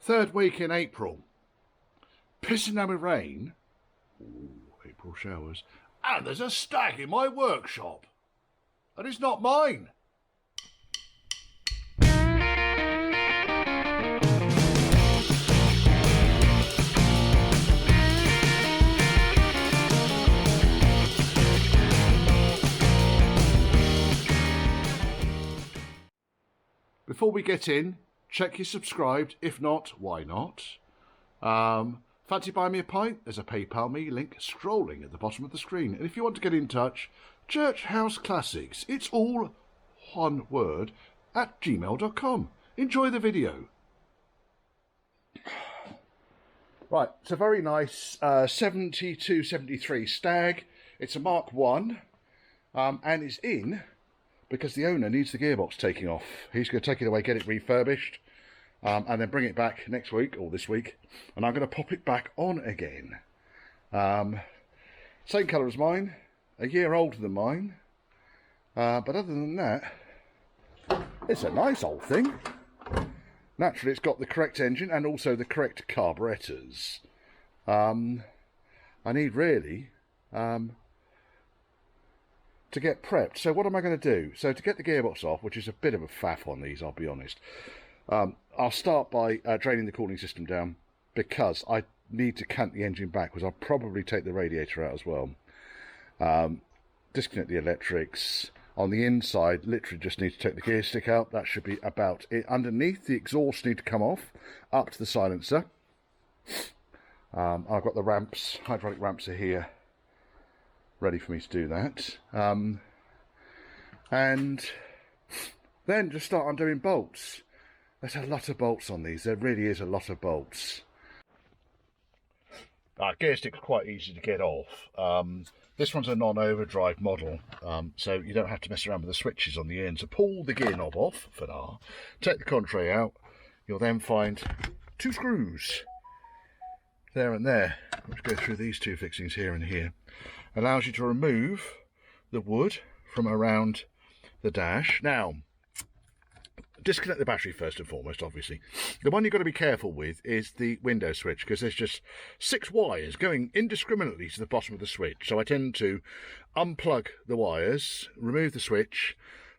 Third week in April. Pissing down with rain. Ooh, April showers. And there's a stag in my workshop. And it's not mine. Before we get in, check you're subscribed. If not, why not? Fancy buying me a pint? There's a PayPal me link scrolling at the bottom of the screen. And if you want to get in touch, Church House Classics, it's all one word, at gmail.com. Enjoy the video. Right, it's a very nice 7273 Stag. It's a Mark 1, and it's in because the owner needs the gearbox taking off. He's going to take it away, get it refurbished, and then bring it back next week, or this week, and I'm going to pop it back on again. Same colour as mine, a year older than mine, but other than that, it's a nice old thing. Naturally, it's got the correct engine and also the correct carburettors. I need really to get prepped. So what am I going to do? So to get the gearbox off, which is a bit of a faff on these, I'll be honest, I'll start by draining the cooling system down, because I need to cant the engine back, because I'll probably take the radiator out as well. Disconnect the electrics. On the inside, literally just need to take the gear stick out. That should be about it. Underneath, the exhaust need to come off, up to the silencer. I've got the ramps, hydraulic ramps are here, ready for me to do that. And then just start undoing bolts. There's a lot of bolts on these. There really is a lot of bolts. Gear stick's quite easy to get off. This one's a non-overdrive model, so you don't have to mess around with the switches on the end. So pull the gear knob off for now, take the contrail out. You'll then find two screws there and there, which go through these two fixings here and here. Allows you to remove the wood from around the dash. Now, disconnect the battery first and foremost, obviously. The one you've got to be careful with is the window switch, because there's just 6 wires going indiscriminately to the bottom of the switch. So I tend to unplug the wires, remove the switch,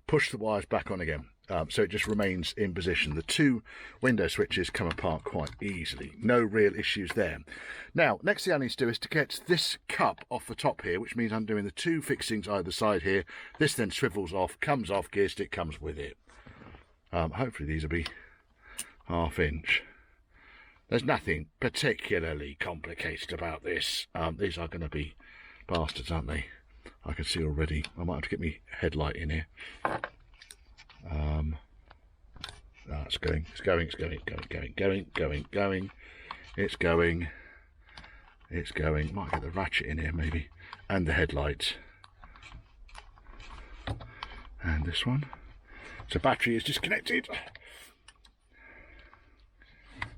push the wires back on again. So it just remains in position. The 2 window switches come apart quite easily. No real issues there. Now, next thing I need to do is to get this cup off the top here, which means I'm doing the 2 fixings either side here. This then swivels off, comes off, gear stick comes with it. Hopefully these will be 1/2 inch. There's nothing particularly complicated about this. These are going to be bastards, aren't they? I can see already. I might have to get my headlight in here. It's going. It's going. Might get the ratchet in here maybe, and the headlight, and this one. So battery is disconnected,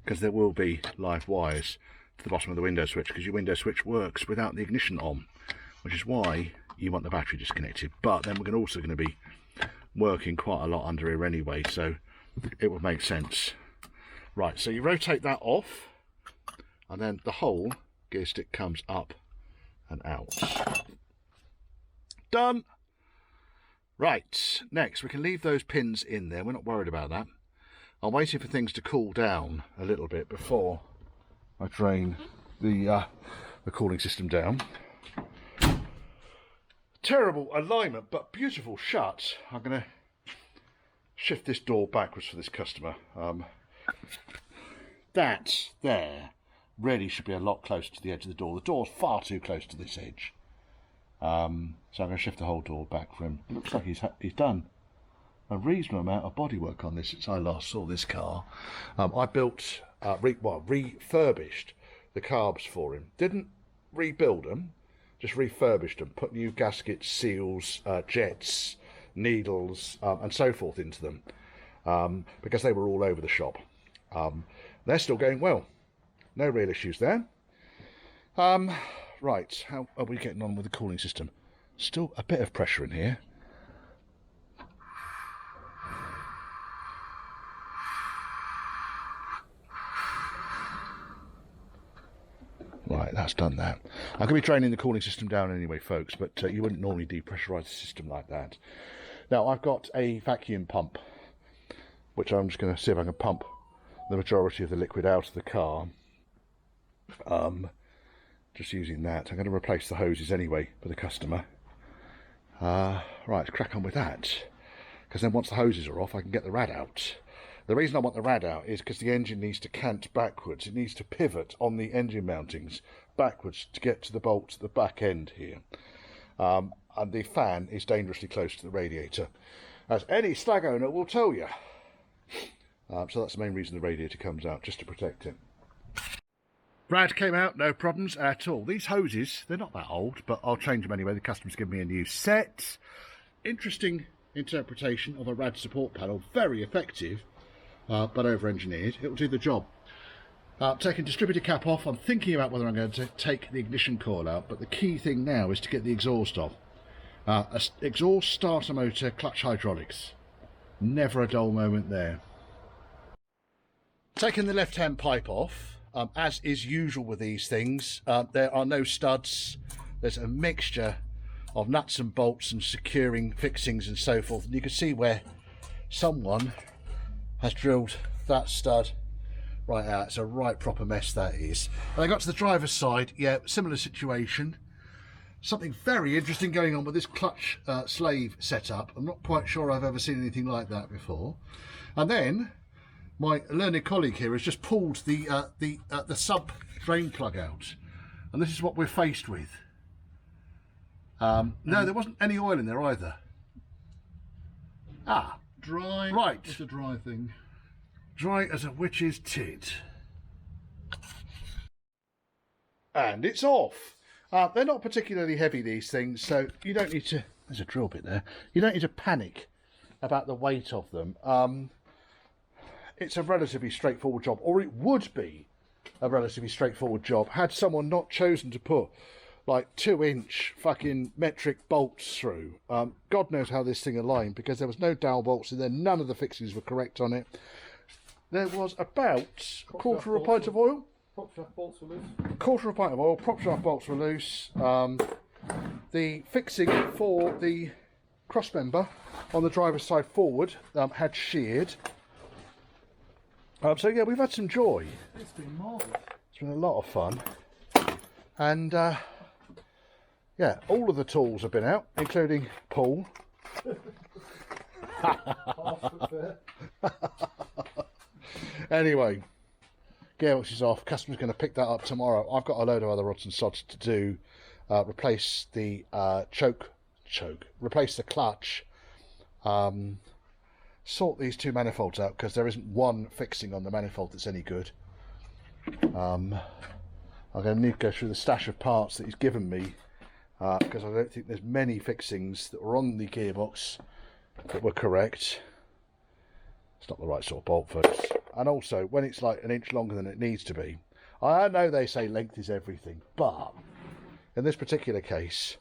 because there will be live wires to the bottom of the window switch, because your window switch works without the ignition on, which is why you want the battery disconnected. But then we're also going to be working quite a lot under here anyway, so it would make sense. Right, so you rotate that off, and then the whole gear stick comes up and out. Done. Right, next we can leave those pins in there. We're not worried about that. I'm waiting for things to cool down a little bit before I drain the cooling system down. Terrible alignment, but beautiful shut. I'm going to shift this door backwards for this customer. That there really should be a lot closer to the edge of the door. The door's far too close to this edge. So I'm going to shift the whole door back for him. It looks like he's done a reasonable amount of bodywork on this since I last saw this car. I built, refurbished the carbs for him. Didn't rebuild them, just refurbished them. Put new gaskets, seals, jets, needles, and so forth into them, because they were all over the shop. They're still going well. No real issues there. Right, how are we getting on with the cooling system? Still a bit of pressure in here. Right, that's done that. I'm going to be draining the cooling system down anyway, folks, but you wouldn't normally depressurise the system like that. Now, I've got a vacuum pump, which I'm just going to see if I can pump the majority of the liquid out of the car. Just using that. I'm going to replace the hoses anyway for the customer. Right, let's crack on with that. Because then once the hoses are off, I can get the rad out. The reason I want the rad out is because the engine needs to cant backwards. It needs to pivot on the engine mountings backwards to get to the bolts at the back end here. And the fan is dangerously close to the radiator, as any stag owner will tell you. So that's the main reason the radiator comes out, just to protect it. Rad came out, no problems at all. These hoses, they're not that old, but I'll change them anyway. The customer's given me a new set. Interesting interpretation of a rad support panel, very effective. But over-engineered. It will do the job. Taking distributor cap off, I'm thinking about whether I'm going to take the ignition coil out, but the key thing now is to get the exhaust off. Exhaust, starter motor, clutch hydraulics. Never a dull moment there. Taking the left-hand pipe off, as is usual with these things, there are no studs. There's a mixture of nuts and bolts and securing fixings and so forth. And you can see where someone has drilled that stud right out. It's a right proper mess, that is. And I got to the driver's side, yeah, similar situation. Something very interesting going on with this clutch slave setup. I'm not quite sure I've ever seen anything like that before. And then my learned colleague here has just pulled the sub drain plug out, and this is what we're faced with. No, there wasn't any oil in there either. Dry. Right. It's a dry thing. Dry as a witch's tit. And it's off. They're not particularly heavy, these things, so you don't need to... There's a drill bit there. You don't need to panic about the weight of them. It's a relatively straightforward job, or it would be a relatively straightforward job had someone not chosen to put like 2-inch fucking metric bolts through. God knows how this thing aligned, because there was no dowel bolts in there. None of the fixings were correct on it. There was about a quarter of a pint of oil. Prop shaft bolts were loose. Quarter of a pint of oil. Prop shaft bolts were loose. The fixing for the cross member on the driver's side forward had sheared. So yeah, we've had some joy. It's been marvellous. It's been a lot of fun. And yeah, all of the tools have been out, including Paul. Anyway, Gearbox is off. Customer's going to pick that up tomorrow. I've got a load of other rods and sods to do. Replace the replace the clutch. Sort these two manifolds out, because there isn't one fixing on the manifold that's any good. I'm going to need to go through the stash of parts that he's given me, because I don't think there's many fixings that were on the gearbox that were correct. It's not the right sort of bolt, folks. And also, when it's like an inch longer than it needs to be, I know they say length is everything, but in this particular case,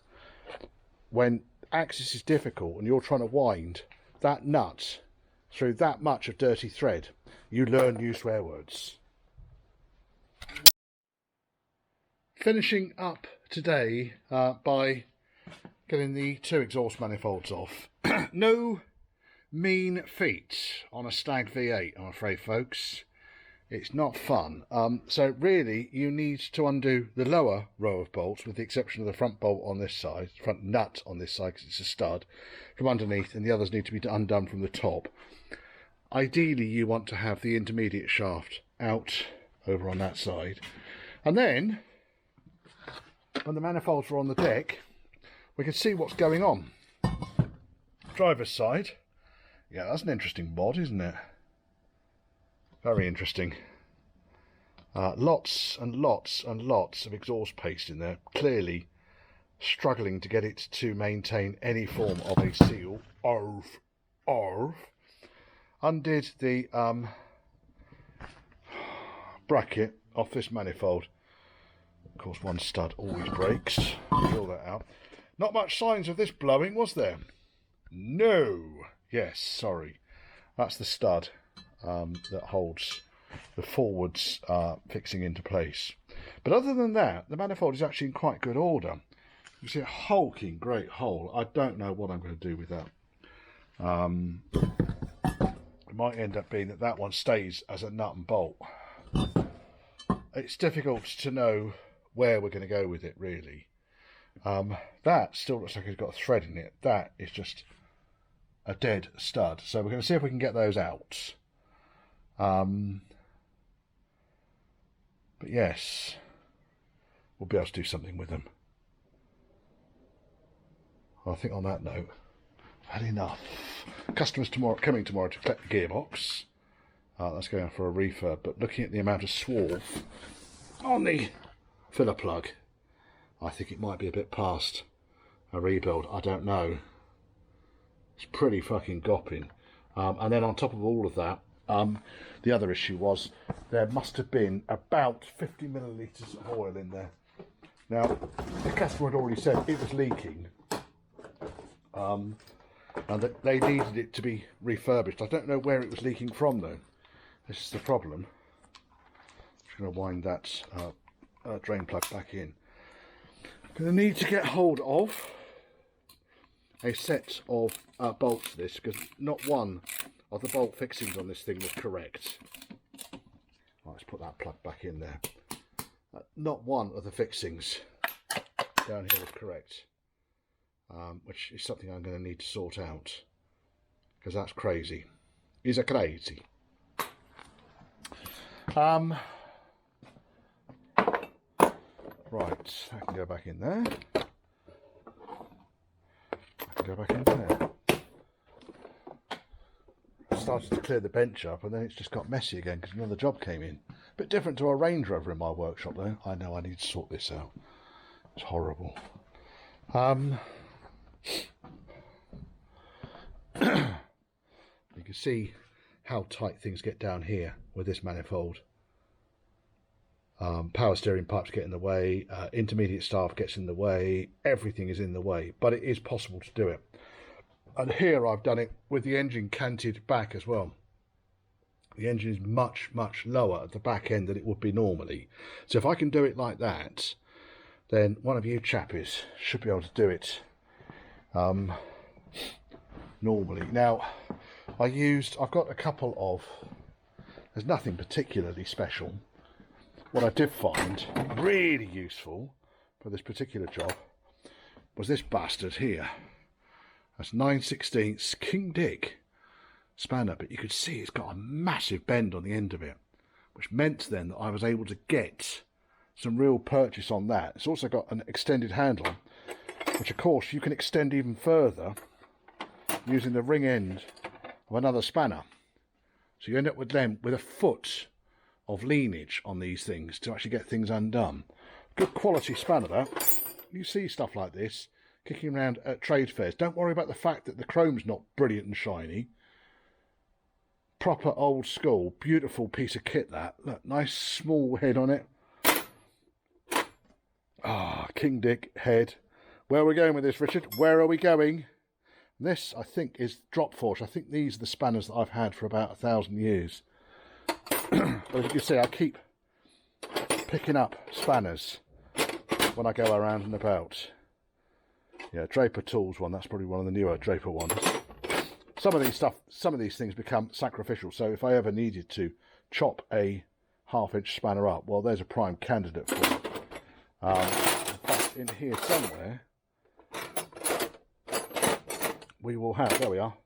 when axis is difficult and you're trying to wind that nut through that much of dirty thread, you learn new swear words. Finishing up today by getting the two exhaust manifolds off. No mean feat on a Stag V8, I'm afraid, folks. It's not fun. So really, you need to undo the lower row of bolts, with the exception of the front bolt on this side, front nut on this side, because it's a stud, from underneath, and the others need to be undone from the top. Ideally, you want to have the intermediate shaft out over on that side. And then, when the manifolds are on the deck, we can see what's going on. Driver's side. Yeah, that's an interesting mod, isn't it? Very interesting. Lots and lots and lots of exhaust paste in there. Clearly struggling to get it to maintain any form of a seal. Undid the bracket off this manifold. Of course, one stud always breaks. Pull that out. Not much signs of this blowing, was there? No. Yes, sorry. That's the stud that holds the forwards fixing into place. But other than that, the manifold is actually in quite good order. You see a hulking great hole. I don't know what I'm going to do with that. It might end up being that that one stays as a nut and bolt. It's difficult to know where we're going to go with it, really. That still looks like it's got a thread in it. That is just a dead stud. So we're going to see if we can get those out. But yes, we'll be able to do something with them. I think on that note, I've had enough. Customers coming tomorrow to collect the gearbox. That's going for a refurb, but looking at the amount of swarf on the filler plug, I think it might be a bit past a rebuild. I don't know. It's pretty fucking gopping. And then on top of all of that, the other issue was there must have been about 50 millilitres of oil in there. Now, the customer had already said it was leaking. And that they needed it to be refurbished. I don't know where it was leaking from though. This is the problem. I'm just going to wind that drain plug back in. Going to need to get hold of a set of bolts for this, because not one of the bolt fixings on this thing was correct. Right, let's put that plug back in there. Not one of the fixings down here was correct. Which is something I'm going to need to sort out, because that's crazy. Is a crazy. Right, I can go back in there. I can go back in there. I started to clear the bench up, and then it's just got messy again because another job came in. A bit different to a Range Rover in my workshop, though. I know I need to sort this out. It's horrible. You can see how tight things get down here with this manifold. Power steering pipes get in the way, intermediate staff gets in the way, everything is in the way, but it is possible to do it. And here I've done it with the engine canted back as well. The engine is much, much lower at the back end than it would be normally. So if I can do it like that, then one of you chappies should be able to do it normally. Now, I've got a couple of, there's nothing particularly special. What I did find really useful for this particular job was this bastard here. That's 9/16 King Dick spanner, but you could see it's got a massive bend on the end of it, which meant then that I was able to get some real purchase on that. It's also got an extended handle, which of course you can extend even further using the ring end of another spanner. So you end up with them with a foot of leanage on these things to actually get things undone. Good quality spanner that. You see stuff like this kicking around at trade fairs. Don't worry about the fact that the chrome's not brilliant and shiny. Proper old school, beautiful piece of kit that. Look, nice small head on it. Ah, King Dick head. Where are we going with this, Richard? Where are we going? This, I think, is drop forge. I think these are the spanners that I've had for about 1,000 years. But as you can see, I keep picking up spanners when I go around and about. Yeah, Draper Tools one. That's probably one of the newer Draper ones. Some of these things become sacrificial. So if I ever needed to chop a 1/2-inch spanner up, well, there's a prime candidate for it. But in here somewhere, we will have, there we are.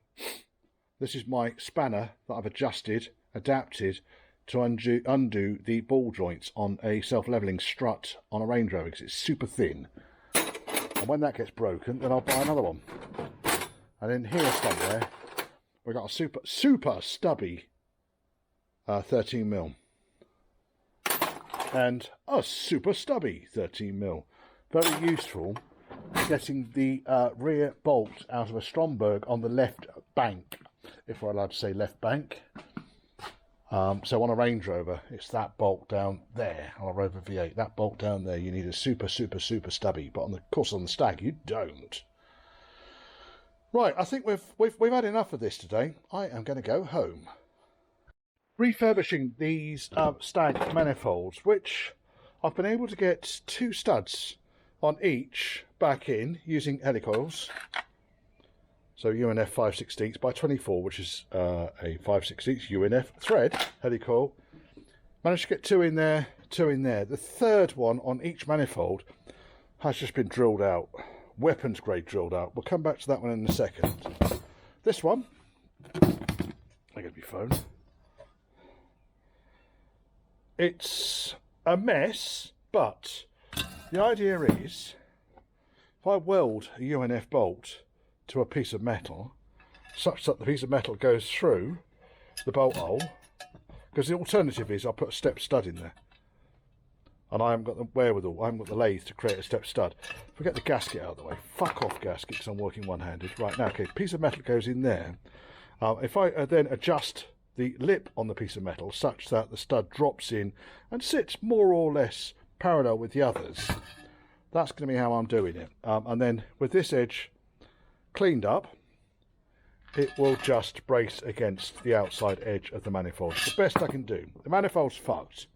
This is my spanner that I've adapted to undo the ball joints on a self-leveling strut on a Range Rover, because it's super thin. And when that gets broken, then I'll buy another one. And in here somewhere, we've got a super stubby 13mm. And a super stubby 13mm. Very useful for getting the rear bolt out of a Stromberg on the left bank, if we're allowed to say left bank. So on a Range Rover, it's that bolt down there. On a Rover V8, that bolt down there, you need a super stubby. But of course on the Stag, you don't. Right, I think we've had enough of this today. I am going to go home. Refurbishing these Stag manifolds, which I've been able to get 2 studs on each back in using helicoils. So UNF 5/16 by 24, which is a 5/16 UNF thread helicoil. Managed to get 2 in there, 2 in there. The third one on each manifold has just been drilled out, weapons grade drilled out. We'll come back to that one in a second. This one, I get my phone. It's a mess, but the idea is, if I weld a UNF bolt to a piece of metal, such that the piece of metal goes through the bolt hole, because the alternative is I'll put a step stud in there, and I haven't got the wherewithal, I haven't got the lathe to create a step stud. Forget the gasket out of the way, fuck off gasket, because I'm working one-handed. Right, now, okay, piece of metal goes in there. If I then adjust the lip on the piece of metal such that the stud drops in and sits more or less parallel with the others, that's going to be how I'm doing it. And then with this edge cleaned up, it will just brace against the outside edge of the manifold. The best I can do. The manifold's fucked.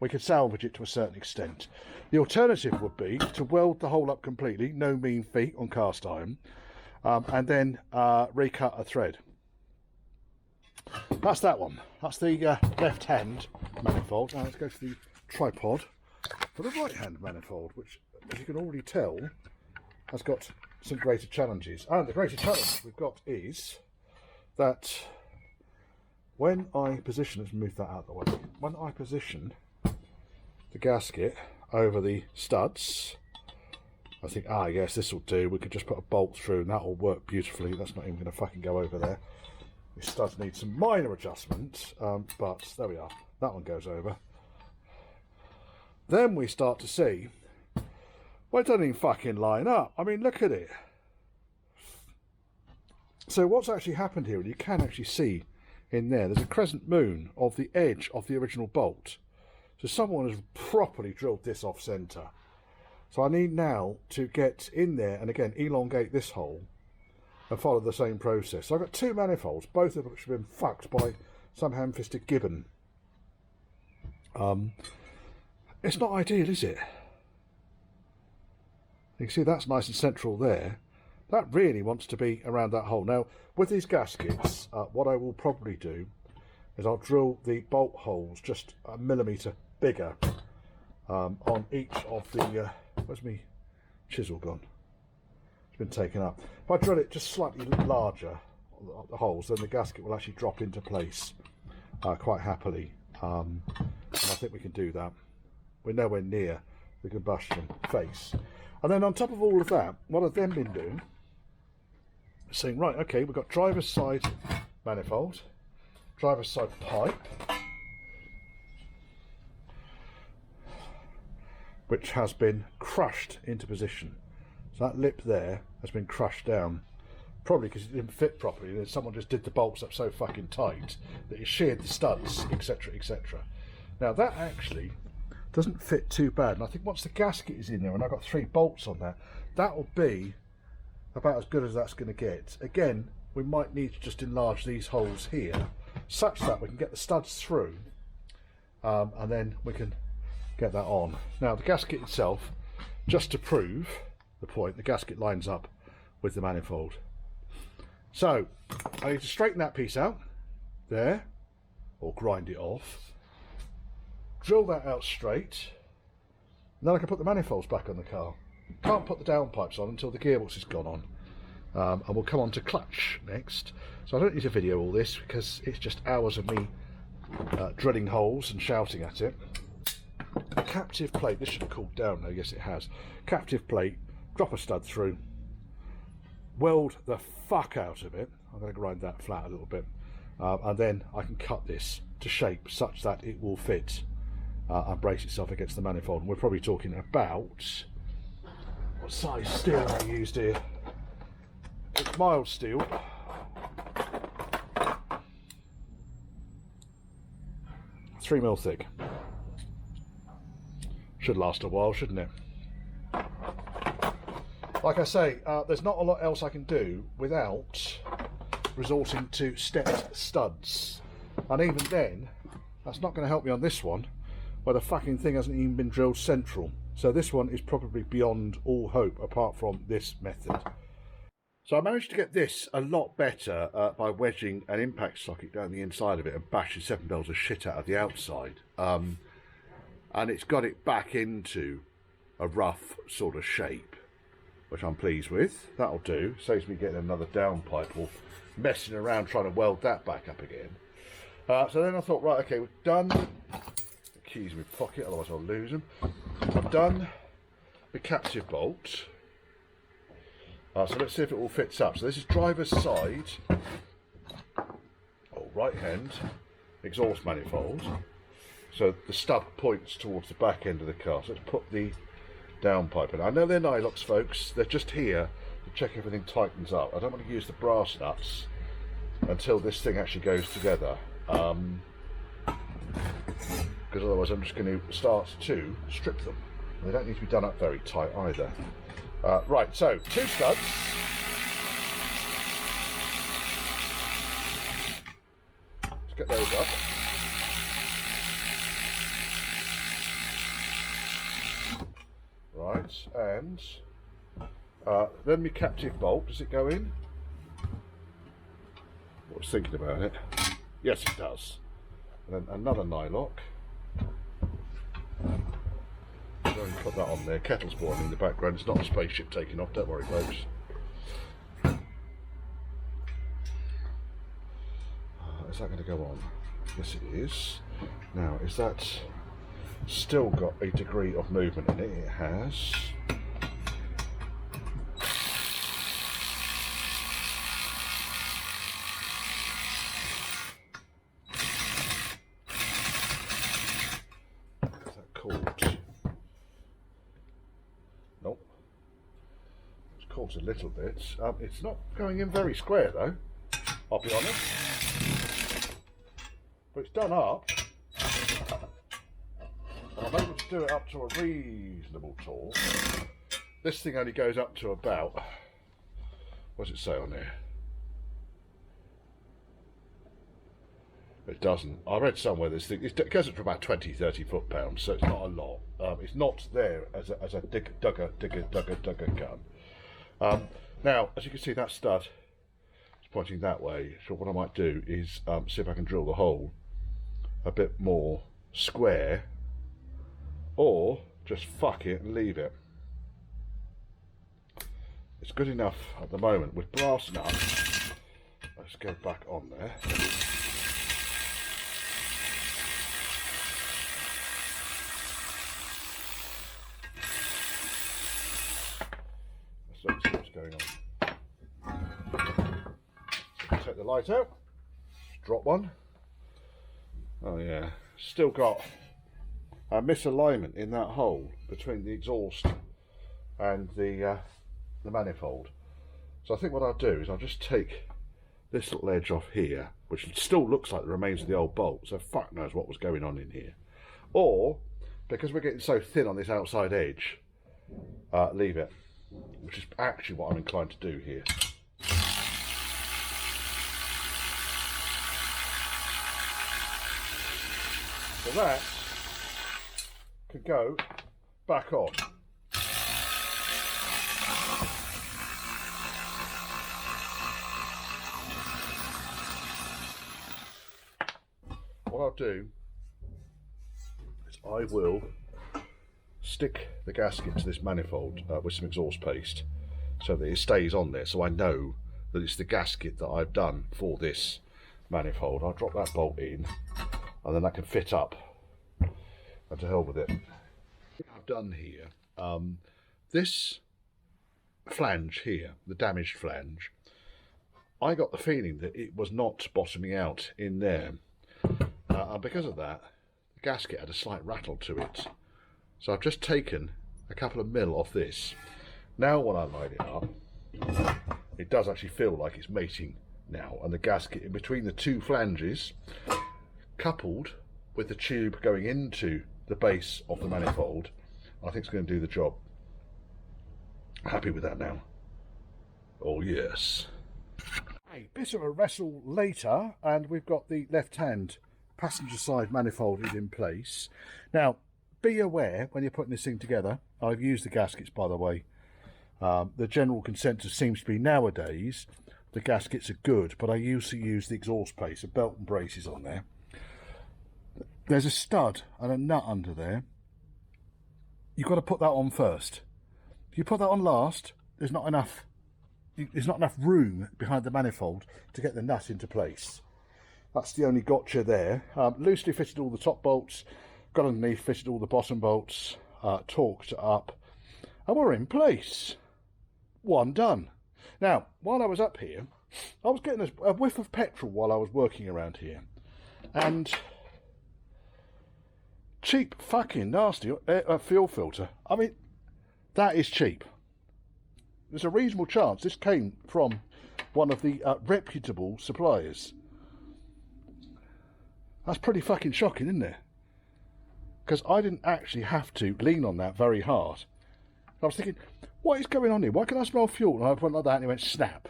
We can salvage it to a certain extent. The alternative would be to weld the hole up completely, no mean feat on cast iron, and then recut a thread. That's that one. That's the left hand manifold. Now let's go to the tripod for the right hand manifold, which, as you can already tell, has got some greater challenges. And the greater challenge we've got is that when I position, let's move that out of the way, when I position the gasket over the studs, I think, yes, this will do. We could just put a bolt through and that will work beautifully. That's not even going to fucking go over there. The studs need some minor adjustments, but there we are. That one goes over. Then we start to see, well, it doesn't even fucking line up. I mean, look at it. So what's actually happened here, and you can actually see in there's a crescent moon of the edge of the original bolt. So someone has properly drilled this off centre. So I need now to get in there and again elongate this hole and follow the same process. So I've got 2 manifolds, both of which have been fucked by some ham-fisted gibbon. It's not ideal, is it? You can see that's nice and central there. That really wants to be around that hole. Now, with these gaskets, what I will probably do is I'll drill the bolt holes just a millimetre bigger on each of the... where's my chisel gone? It's been taken up. If I drill it just slightly larger, the holes, then the gasket will actually drop into place quite happily. And I think we can do that. We're nowhere near the combustion face. And then on top of all of that, what I've then been doing is saying, right, okay, we've got driver's side manifold, driver's side pipe, which has been crushed into position. So that lip there has been crushed down, probably because it didn't fit properly. And someone just did the bolts up so fucking tight that it sheared the studs, etc., etc. Now that actually doesn't fit too bad, and I think once the gasket is in there and I've got 3 bolts on there, that will be about as good as that's going to get. Again, we might need to just enlarge these holes here such that we can get the studs through, and then we can get that on. Now the gasket itself, just to prove the point, the gasket lines up with the manifold. So I need to straighten that piece out there, or grind it off, drill that out straight, and then I can put the manifolds back on the car. Can't put the downpipes on until the gearbox has gone on, and we'll come on to clutch next. So I don't need to video all this because it's just hours of me drilling holes and shouting at it. A captive plate, this should have cooled down though, yes it has. Captive plate, drop a stud through, weld the fuck out of it. I'm going to grind that flat a little bit, and then I can cut this to shape such that it will fit and brace itself against the manifold. And we're probably talking about, what size steel I used here? It's mild steel. Three mil thick. Should last a while, shouldn't it? Like I say, there's not a lot else I can do without resorting to stepped studs. And even then, that's not going to help me on this one, where the fucking thing hasn't even been drilled central. So this one is probably beyond all hope apart from this method. So I managed to get this a lot better by wedging an impact socket down the inside of it and bashing 7 bells of shit out of the outside. And it's got it back into a rough sort of shape, which I'm pleased with. That'll do. Saves me getting another downpipe or messing around trying to weld that back up again. So then I thought, right, okay, we've done the keys in my pocket, otherwise I'll lose them. I've done the captive bolt. So let's see if it all fits up. So this is driver's side, or right hand, exhaust manifold. So the stub points towards the back end of the car. So let's put the downpipe in. I know they're nylox, folks. They're just here to check everything tightens up. I don't want to use the brass nuts until this thing actually goes together. Because otherwise I'm just going to start to strip them. They don't need to be done up very tight either. Right, so 2 studs. Let's get those up. Right, and then my captive bolt, does it go in? I was thinking about it. Yes, it does. And then another nylock. Go and put that on there. Kettle's boiling in the background. It's not a spaceship taking off, don't worry, folks. Is that going to go on? Yes, it is. Now, is that still got a degree of movement in it? It has. Is that caught? Nope. It's caught a little bit. It's not going in very square though, I'll be honest. But it's done up. And I'm able to do it up to a reasonable tall. This thing only goes up to about, what does it say on there? It doesn't. I read somewhere this thing, it goes up to about 20-30 foot-pounds, so it's not a lot. It's not there as a dugger gun. Now, as you can see, that stud is pointing that way. So what I might do is see if I can drill the hole a bit more square, or just fuck it and leave it. It's good enough at the moment with brass nuts. Let's go back on there. Let's see what's going on. Take the light out. Drop one. Oh yeah, still got a misalignment in that hole between the exhaust and the manifold. So I think what I'll do is I'll just take this little edge off here, which still looks like the remains of the old bolt, so fuck knows what was going on in here. Or, because we're getting so thin on this outside edge, leave it, which is actually what I'm inclined to do here. So that could go back on. What I'll do is I will stick the gasket to this manifold with some exhaust paste so that it stays on there, so I know that it's the gasket that I've done for this manifold. I'll drop that bolt in and then that can fit up, and to hell with it. I've done here, this flange here, the damaged flange, I got the feeling that it was not bottoming out in there, and because of that the gasket had a slight rattle to it. So I've just taken a couple of mil off this. Now when I line it up, it does actually feel like it's mating now, and the gasket in between the two flanges, coupled with the tube going into the base of the manifold, I think it's going to do the job. Happy with that now. Oh yes. A bit of a wrestle later, and we've got the left hand passenger side manifold is in place. Now, be aware when you're putting this thing together, I've used the gaskets by the way. The general consensus seems to be nowadays the gaskets are good, but I used to use the exhaust pace, a belt and braces on there. There's a stud and a nut under there. You've got to put that on first. If you put that on last, there's not enough room behind the manifold to get the nut into place. That's the only gotcha there. Loosely fitted all the top bolts, got underneath, fitted all the bottom bolts, torqued up, and we're in place. One done. Now, while I was up here, I was getting a whiff of petrol while I was working around here. And cheap fucking nasty fuel filter. I mean, that is cheap. There's a reasonable chance this came from one of the reputable suppliers. That's pretty fucking shocking, isn't it? Because I didn't actually have to lean on that very hard. I was thinking, what is going on here? Why can I smell fuel? And I went like that and it went snap.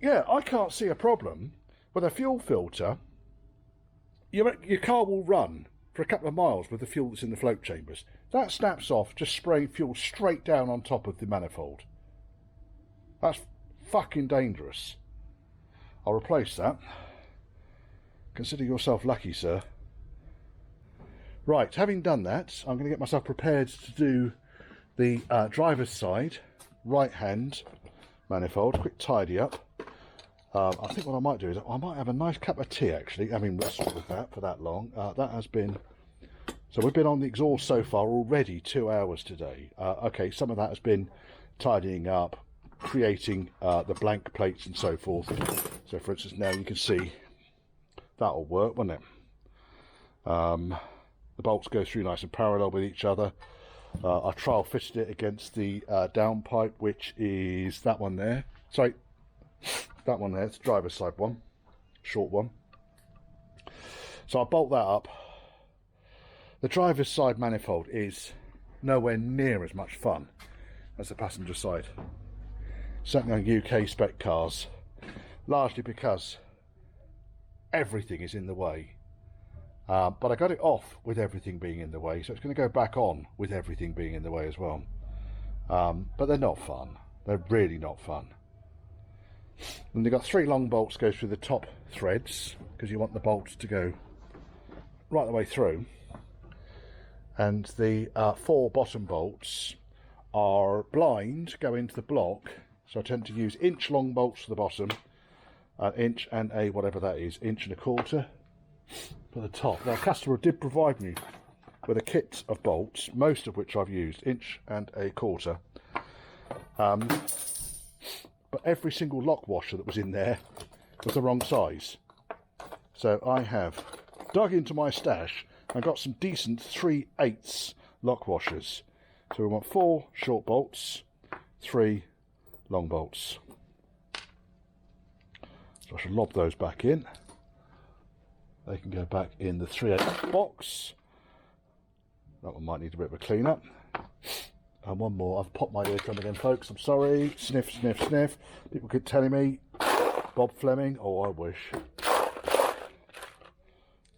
Yeah, I can't see a problem with a fuel filter. Your car will run for a couple of miles with the fuel that's in the float chambers. That snaps off, just spraying fuel straight down on top of the manifold. That's fucking dangerous. I'll replace that. Consider yourself lucky, sir. Right, having done that, I'm going to get myself prepared to do the driver's side, right hand manifold, quick tidy up. I think what I might do is I might have a nice cup of tea actually, having wrestled with that for that long. That has been, so we've been on the exhaust so far already 2 hours today. Okay, some of that has been tidying up, creating the blank plates and so forth. So for instance now you can see that'll work, won't it? The bolts go through nice and parallel with each other. I trial fitted it against the downpipe, which is that one there. Sorry, that one there. It's the driver's side one, short one. So I bolt that up. The driver's side manifold is nowhere near as much fun as the passenger side. Certainly on UK spec cars, largely because everything is in the way. But I got it off with everything being in the way, so it's going to go back on with everything being in the way as well. But they're not fun. They're really not fun. And they've got 3 long bolts go through the top threads, because you want the bolts to go right the way through. And the 4 bottom bolts are blind, go into the block, so I tend to use inch long bolts for the bottom, inch and a whatever that is, inch and a quarter for the top. Now, a customer did provide me with a kit of bolts, most of which I've used, inch and a quarter. But every single lock washer that was in there was the wrong size. So I have dug into my stash and got some decent 3/8 lock washers. So we want 4 short bolts, 3 long bolts. So I shall lob those back in. They can go back in the 3/8 box. That one might need a bit of a clean up. And one more. I've popped my eardrum again, folks. I'm sorry. Sniff, sniff, sniff. People keep telling me, Bob Fleming. Oh, I wish.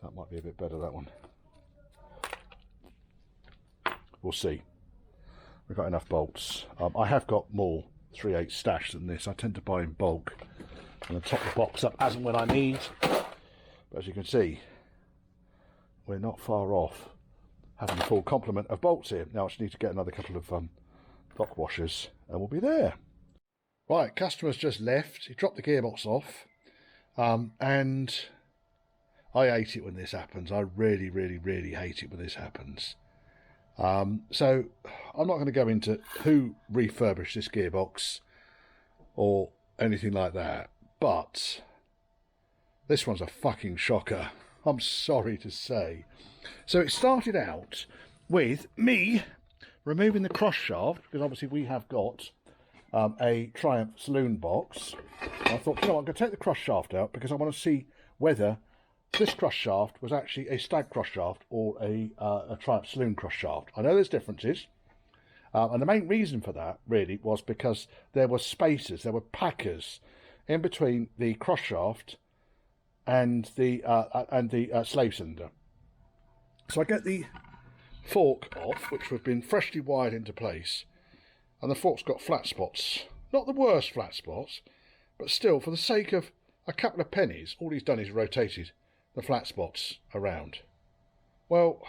That might be a bit better, that one. We'll see. We've got enough bolts. I have got more 3/8 stash than this. I tend to buy in bulk and then top the box up as and when I need. But as you can see, we're not far off having a full complement of bolts here. Now I just need to get another couple of lock washers and we'll be there. Right, customer's just left. He dropped the gearbox off, and I hate it when this happens. I really, really, really hate it when this happens. So I'm not going to go into who refurbished this gearbox or anything like that, but this one's a fucking shocker. I'm sorry to say. So it started out with me removing the cross shaft, because obviously we have got a Triumph saloon box. I thought, you know, I'm going to take the cross shaft out because I want to see whether this cross shaft was actually a stag cross shaft or a Triumph saloon cross shaft. I know there's differences, and the main reason for that really was because there were spacers, there were packers in between the cross shaft and the slave cylinder. So I get the fork off, which have been freshly wired into place, and the fork's got flat spots. Not the worst flat spots, but still, for the sake of a couple of pennies, all he's done is rotated the flat spots around. Well,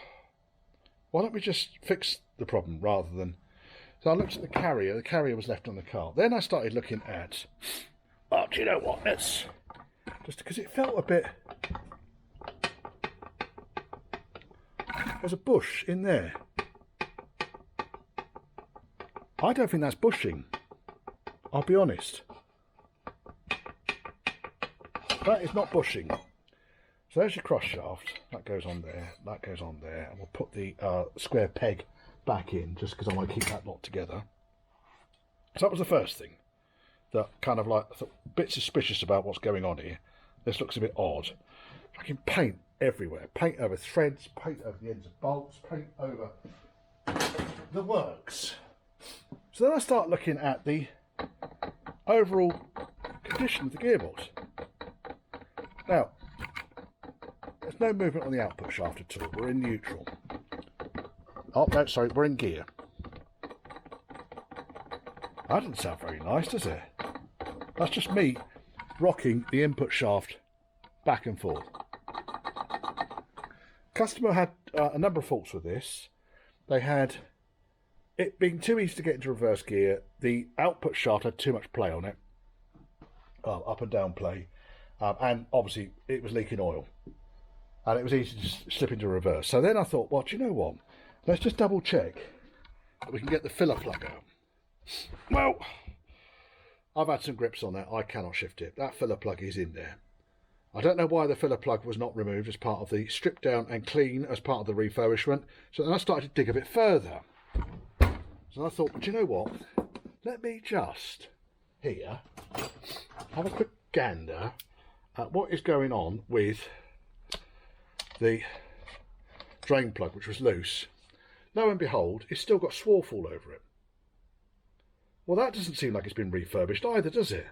why don't we just fix the problem rather than... So I looked at the carrier was left on the car. Then I started looking at, oh, do you know what, let's, just because it felt a bit, there's a bush in there. I don't think that's bushing, I'll be honest. That is not bushing. So there's your cross shaft, that goes on there, that goes on there, and we'll put the square peg back in just because I want to keep that lot together. So that was the first thing that kind of like, I thought, a bit suspicious about what's going on here. This looks a bit odd. Fucking paint everywhere, paint over threads, paint over the ends of bolts, paint over the works. So then I start looking at the overall condition of the gearbox. Now, there's no movement on the output shaft at all. We're in neutral. Oh, no, sorry, we're in gear. That doesn't sound very nice, does it? That's just me rocking the input shaft back and forth. Customer had a number of faults with this. They had it being too easy to get into reverse gear. The output shaft had too much play on it. Up and down play. And obviously it was leaking oil. And it was easy to slip into reverse. So then I thought, well, do you know what? Let's just double check that we can get the filler plug out. Well, I've had some grips on that. I cannot shift it. That filler plug is in there. I don't know why the filler plug was not removed as part of the strip down and clean as part of the refurbishment. So then I started to dig a bit further. So I thought, well, do you know what? Let me just here have a quick gander at what is going on with the drain plug, which was loose. Lo and behold, it's still got swarf all over it. Well, that doesn't seem like it's been refurbished either, does it?